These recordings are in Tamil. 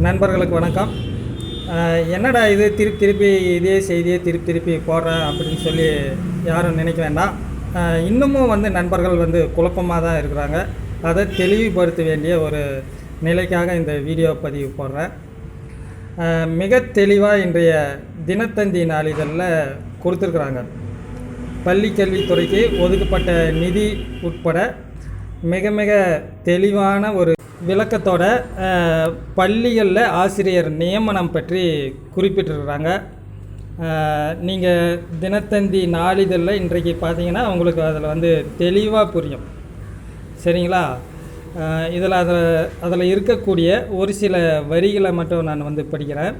நண்பர்களுக்கு வணக்கம். என்னடா இது திருப்பி இதே செய்தியை திருப்பி போடுறேன் அப்படின்னு சொல்லி யாரும் நினைக்க வேண்டாம். இன்னமும் நண்பர்கள் குழப்பமாக தான் இருக்கிறாங்க. அதை தெளிவுபடுத்த வேண்டிய ஒரு நிலைக்காக இந்த வீடியோ பதிவு போடுறேன். மிக தெளிவாக இன்றைய தினத்தந்தி நாளிதழில் கொடுத்துருக்குறாங்க. பள்ளி கல்வித்துறைக்கு ஒதுக்கப்பட்ட நிதி உட்பட மிக தெளிவான ஒரு விளக்கத்தோட பள்ளிகளில் ஆசிரியர் நியமனம் பற்றி குறிப்பிட்டிருக்கிறாங்க. நீங்கள் தினத்தந்தி நாளிதழில் இன்றைக்கு பார்த்தீங்கன்னா உங்களுக்கு அதில் தெளிவாக புரியும். சரிங்களா? அதில் இருக்கக்கூடிய ஒரு சில வரிகளை மட்டும் நான் படிக்கிறேன்.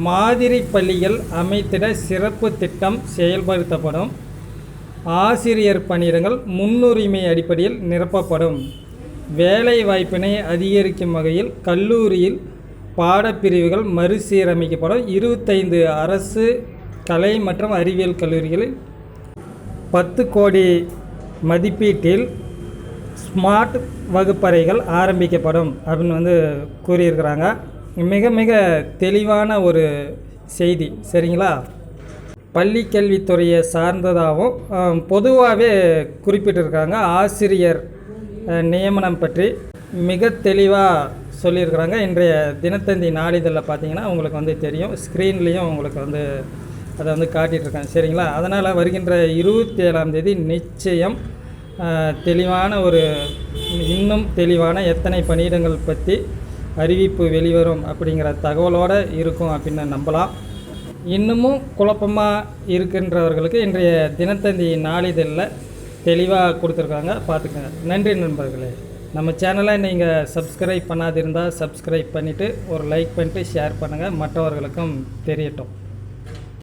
மாதிரி பள்ளிகள் அமைத்திட சிறப்பு திட்டம் செயல்படுத்தப்படும். ஆசிரியர் பணியிடங்கள் முன்னுரிமை அடிப்படையில் நிரப்பப்படும். வேலை வாய்ப்பினை அதிகரிக்கும் வகையில் கல்லூரியில் பாடப்பிரிவுகள் மறுசீரமைக்கப்படும். 25 அரசு கலை மற்றும் அறிவியல் கல்லூரிகளில் 10 கோடி மதிப்பீட்டில் ஸ்மார்ட் வகுப்பறைகள் ஆரம்பிக்கப்படும் அப்படின்னு கூறியிருக்கிறாங்க. மிக தெளிவான ஒரு செய்தி. சரிங்களா? பள்ளி கல்வித்துறையை சார்ந்ததாகவும் பொதுவாகவே குறிப்பிட்டிருக்காங்க. ஆசிரியர் நியமனம் பற்றி மிக தெளிவாக சொல்லியிருக்கிறாங்க. இன்றைய தினத்தந்தி நாளிதழில் பார்த்தீங்கன்னா உங்களுக்கு தெரியும். ஸ்க்ரீன்லேயும் உங்களுக்கு அதை காட்டிகிட்ருக்காங்க. சரிங்களா? அதனால் வருகின்ற 27ஆம் தேதி நிச்சயம் தெளிவான இன்னும் தெளிவான எத்தனை பணியிடங்கள் பற்றி அறிவிப்பு வெளிவரும் அப்படிங்கிற தகவலோடு இருக்கும் அப்படின்னு நம்பலாம். இன்னமும் குழப்பமாக இருக்கின்றவர்களுக்கு இன்றைய தினத்தந்தி நாளிதழில் தெளிவாக கொடுத்துருக்காங்க, பார்த்துக்கங்க. நன்றி நண்பர்களே. நம்ம சேனலை நீங்கள் சப்ஸ்கிரைப் பண்ணாதிருந்தால் சப்ஸ்கிரைப் பண்ணிவிட்டு ஒரு லைக் பண்ணிட்டு ஷேர் பண்ணுங்கள், மற்றவர்களுக்கும் தெரியட்டும்.